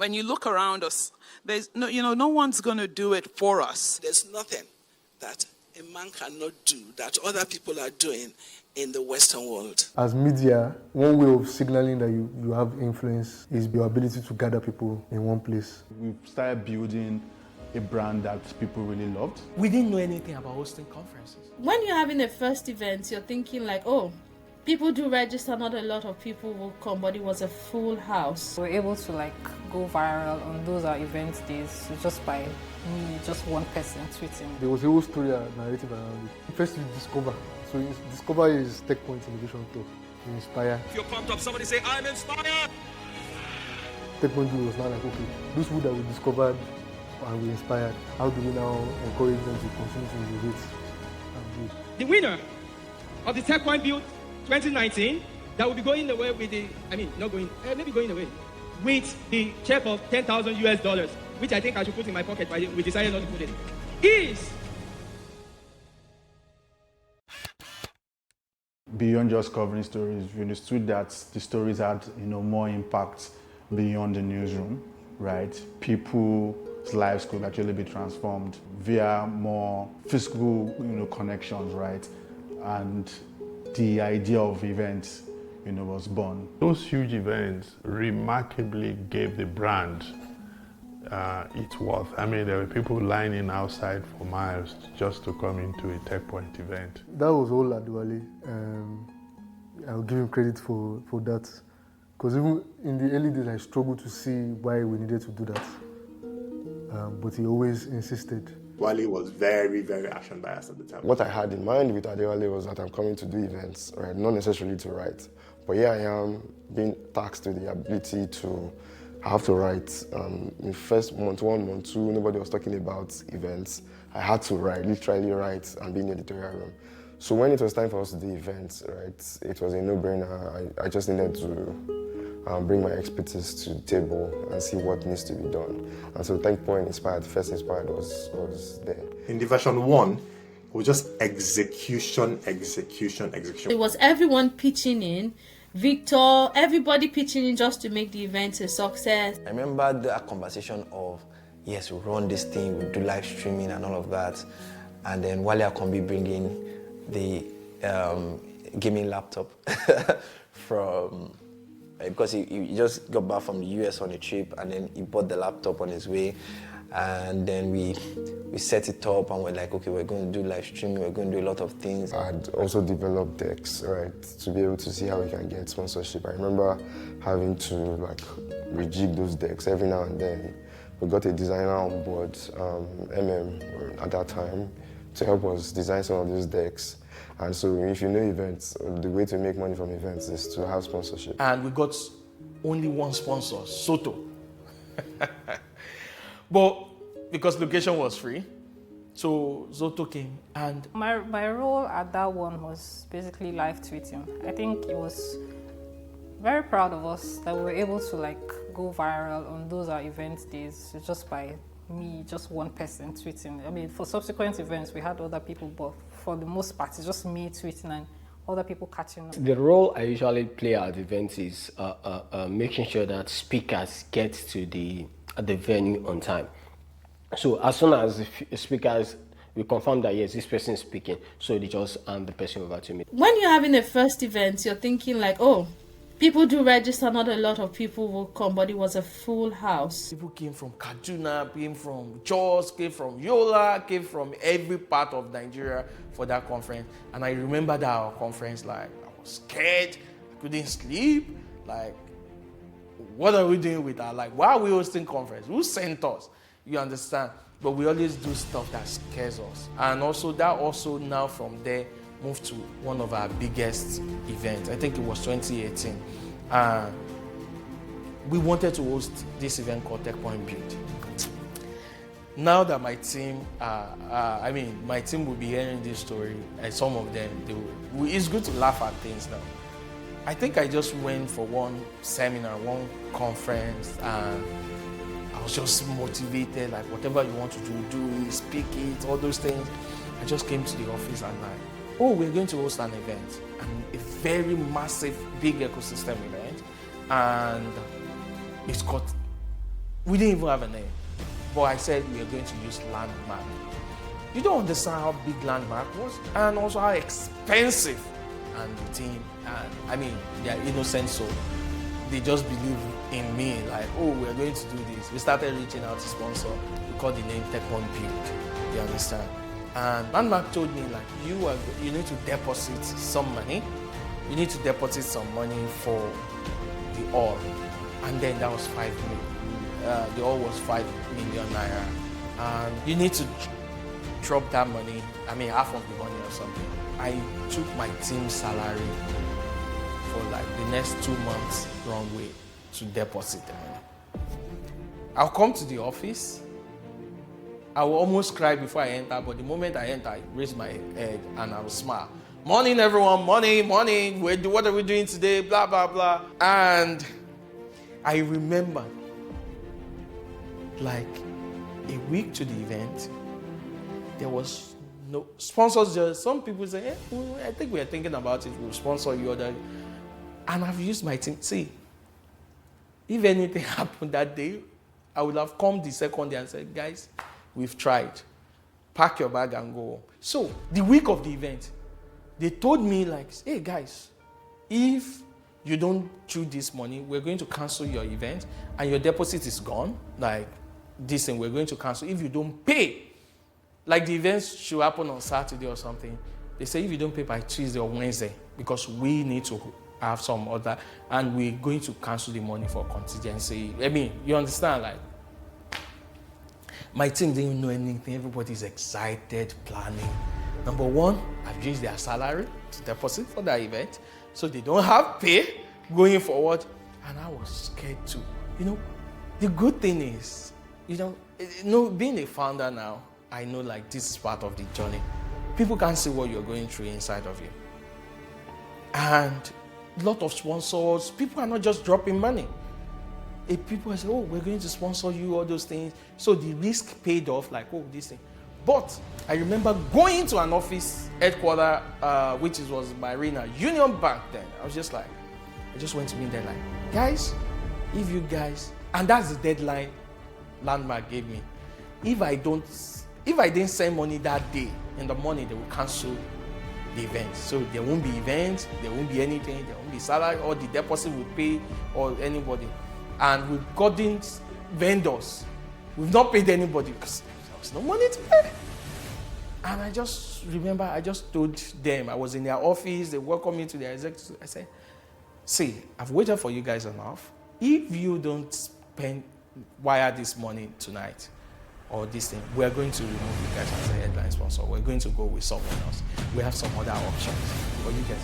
When you look around us, there's no one's going to do it for us. There's nothing that a man cannot do that other people are doing in the Western world. As media, one way of signaling that you have influence is your ability to gather people in one place. We've started building a brand that people really loved. We didn't know anything about hosting conferences. When you're having a first event, you're thinking like, oh, people do register, not a lot of people will come, but it was a full house. We were able to go viral on those event days just by me, just one person tweeting. There was a whole story narrative around it. First you discover. So Discover is Techpoint Innovation Talk. You inspire. If you're pumped up, somebody say, I'm inspired! Techpoint was now like, okay, those who that we discovered and we inspired, how do we now encourage them to continue to innovate and do? The winner of the Techpoint Build 2019, that will be going away with maybe going away, with the check of $10,000 US, which I think I should put in my pocket, but we decided not to put it, is... Beyond just covering stories, we understood that the stories had, more impact beyond the newsroom, right? People's lives could actually be transformed via more physical, connections, right? And the idea of events, was born. Those huge events remarkably gave the brand its worth. I mean, there were people lining outside for miles just to come into a Techpoint event. That was all Adwale. I'll give him credit for that. Because even in the early days, I struggled to see why we needed to do that. But he always insisted. Wale was very, very action biased at the time. What I had in mind with Adewale was that I'm coming to do events, right? Not necessarily to write. But here I am being taxed with the ability to have to write. In first month one, month two, nobody was talking about events. I had to write, literally write and be in the editorial room. So when it was time for us to do events, right, it was a no-brainer. I just needed to bring my expertise to the table and see what needs to be done. And so Techpoint first inspired was there. In the version 1, it was just execution. It was everyone pitching in, Victor, everybody pitching in just to make the event a success. I remember that conversation of, yes, we'll run this thing, we'll do live streaming and all of that. And then Wale Akombi bringing the gaming laptop from, because he just got back from the US on a trip, and then he bought the laptop on his way, and then we set it up and we're like, okay, we're going to do live streaming, we're going to do a lot of things. I had also developed decks, right, to be able to see how we can get sponsorship. I remember having to rejig those decks every now and then. We got a designer on board, at that time, to help us design some of those decks. And so if you know events, the way to make money from events is to have sponsorship. And we got only one sponsor, Soto. But because location was free, so Soto came. And my role at that one was basically live tweeting. I think it was very proud of us that we were able to go viral on those event days just by me, just one person tweeting. I mean, for subsequent events, we had other people, but for the most part, it's just me tweeting and other people catching up. The role I usually play at events is making sure that speakers get to the venue on time. So as soon as the speakers, we confirm that yes, this person is speaking, so they just hand the person over to me. When you're having a first event, you're thinking like, oh, people do register, not a lot of people will come, but it was a full house. People came from Kaduna, came from Jos, came from Yola, came from every part of Nigeria for that conference. And I remember that our conference, I was scared, I couldn't sleep. What are we doing with that? Why are we hosting conference? Who sent us? You understand? But we always do stuff that scares us. And also now from there, moved to one of our biggest events. I think it was 2018. We wanted to host this event called Techpoint Build. Now that my team, my team will be hearing this story, and some of them, it's good to laugh at things now. I think I just went for one seminar, one conference, and I was just motivated, whatever you want to do it, speak it, all those things. I just came to the office and oh, we're going to host an event, and a very massive, big ecosystem event, and it's got We didn't even have a name. But I said we are going to use Landmark. You don't understand how big Landmark was and also how expensive. And the team, and I mean, they are innocent, so they just believe in me, like, oh, we're going to do this. We started reaching out to sponsor. We called the name Techpoint Build. You understand? And Landmark told me, like, you need to deposit some money. You need to deposit some money for the all. And then that was 5 million. The all was 5 million naira. And you need to drop that money, I mean, half of the money or something. I took my team's salary for like the next 2 months runway to deposit the money. I'll come to the office. I will almost cry before I enter, but the moment I enter, I raise my head and I will smile. Morning, everyone. Morning. What are we doing today? Blah, blah, blah. And I remember, like a week to the event, there was no sponsors. Just some people say, I think we are thinking about it. We'll sponsor you. And I've used my team. See, if anything happened that day, I would have come the second day and said, guys, we've tried. Pack your bag and go home. So the week of the event, they told me, like, hey guys, if you don't choose this money, we're going to cancel your event and your deposit is gone. Like this thing, we're going to cancel if you don't pay. Like the events should happen on Saturday or something. They say if you don't pay by Tuesday or Wednesday, because we need to have some other, and we're going to cancel the money for contingency. I mean, you understand, like, my team didn't know anything. Everybody's excited, planning. Number one, I've used their salary to deposit for that event, so they don't have pay going forward. And I was scared too. You know, the good thing is, being a founder now, I know, like, this is part of the journey. People can't see what you're going through inside of you. And a lot of sponsors, people are not just dropping money. If people say, oh, we're going to sponsor you, all those things. So the risk paid off, like, oh, this thing. But I remember going to an office headquarters, which was Marina Union Bank then. I just went to meet them, like, guys, if you guys, and that's the deadline Landmark gave me. If I didn't send money that day, in the morning, they will cancel the event. So there won't be events, there won't be anything, there won't be salary, or the deposit will pay, or anybody. And we've gotten vendors. We've not paid anybody because there was no money to pay. And I just remember, I just told them, I was in their office, they welcomed me to their executive. I said, see, I've waited for you guys enough. If you don't wire this money tonight, or this thing, we're going to remove you guys as a headline sponsor. We're going to go with someone else. We have some other options. But you guys,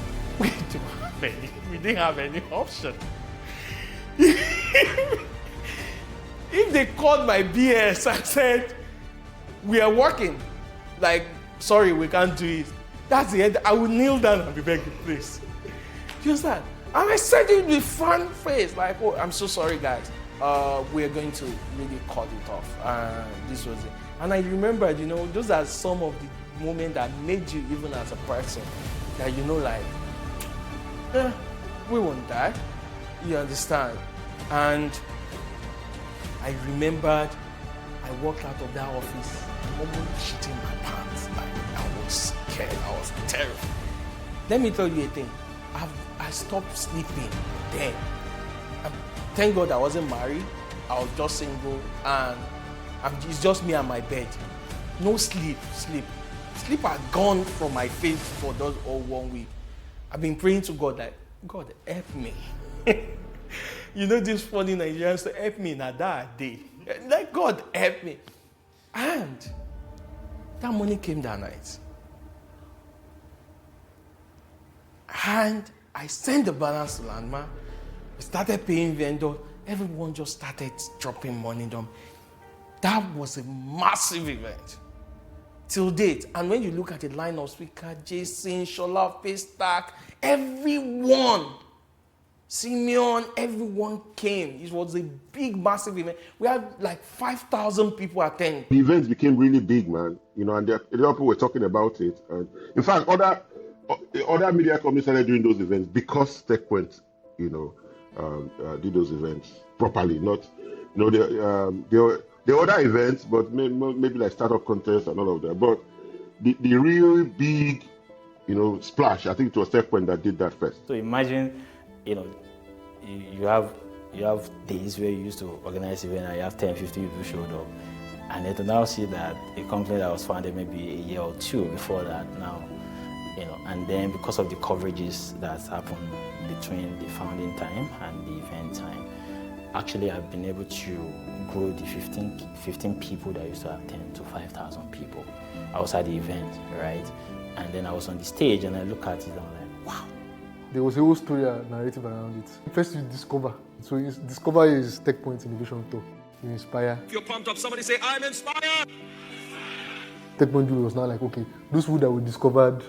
we didn't have any option. If they called my BS and said, we are working, like, sorry, we can't do it, that's the end. I would kneel down and be begging, please. You understand? And I said it with fun face, like, oh, I'm so sorry, guys. We're going to really cut it off. This was it. And I remembered, those are some of the moments that made you, even as a person, that like, we won't die. You understand? And I remembered I walked out of that office, almost shitting my pants. Like, I was scared. I was terrified. Let me tell you a thing. I stopped sleeping then. Thank God I wasn't married. I was just single, and it's just me and my bed. No sleep. Sleep had gone from my face for those all 1 week. I've been praying to God, like, God, help me. This funny Nigerians say, help me now that day. Like, God, help me. And that money came that night. And I sent the balance to Landmark. We started paying vendors. Everyone just started dropping money on them. That was a massive event till date. And when you look at the line of speakers, Jason, Shola, Paystack, everyone, Simeon, everyone came. It was a big, massive event. We had like 5,000 people attend. The events became really big, man. And a lot of people were talking about it. And in fact, other media companies started doing those events because Techpoint, did those events properly. Not, You know, the other events, but maybe like startup contests and all of that. But the real big, you know, splash, I think it was Techpoint that did that first. So imagine, you know, you have days where you used to organize event and you have 10, 15 people showed up. And then to now see that a company that was founded maybe a year or two before that now, you know, and then because of the coverages that's happened between the founding time and the event time, actually I've been able to grow the 15 people that used to have 10 to 5,000 people outside the event, right? And then I was on the stage and I look at it and I'm like, wow. There was a whole story, narrative around it. First you discover. So Discover is Techpoint Innovation Tour. You inspire. If you're pumped up, somebody say, I'm inspired! Techpoint was now like, okay, those people that we discovered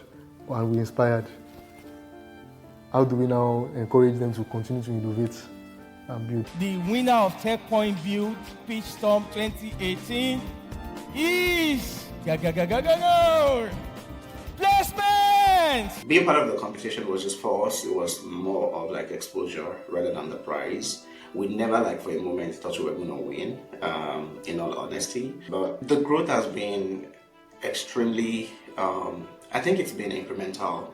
and we inspired, how do we now encourage them to continue to innovate and build? The winner of Techpoint Build Pitch Storm 2018 is Placement! Being part of the competition was just for us, it was more of like exposure rather than the prize. We never like for a moment thought we were going to win, in all honesty. But the growth has been extremely, I think it's been incremental.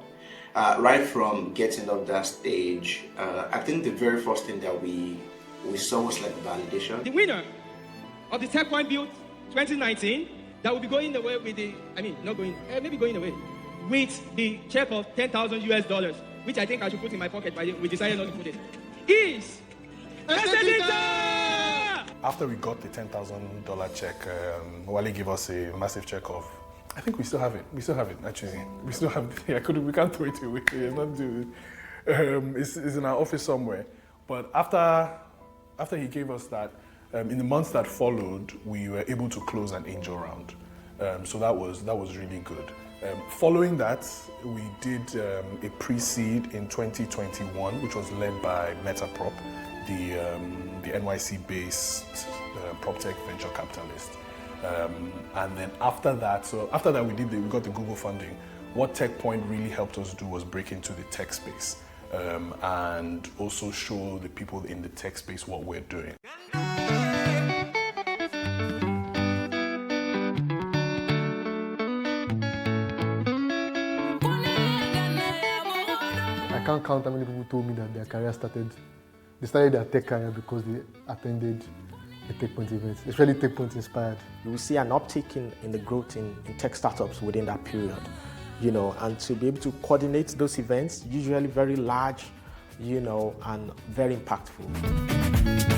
Right from getting up that stage, I think the very first thing that we saw was like validation. The winner of the Techpoint Build 2019 that will be going away with the, maybe going away with the check of $10,000 which I think I should put in my pocket, but we decided not to put it, is After we got the $10,000 check, Wale gave us a massive check of, I think we still have it. We still have it, actually. We still have it. We can't throw it away. It's in our office somewhere. But after he gave us that, in the months that followed, we were able to close an angel round. So that was really good. Following that, we did a pre-seed in 2021, which was led by Metaprop, the NYC-based PropTech venture capitalist. And then after that we got the Google funding. What Techpoint really helped us do was break into the tech space and also show the people in the tech space what we're doing. I can't count how many people told me that their career they started their tech career because they attended a Techpoint event, especially Techpoint inspired. You will see an uptick in the growth in tech startups within that period, you know, and to be able to coordinate those events, usually very large, you know, and very impactful.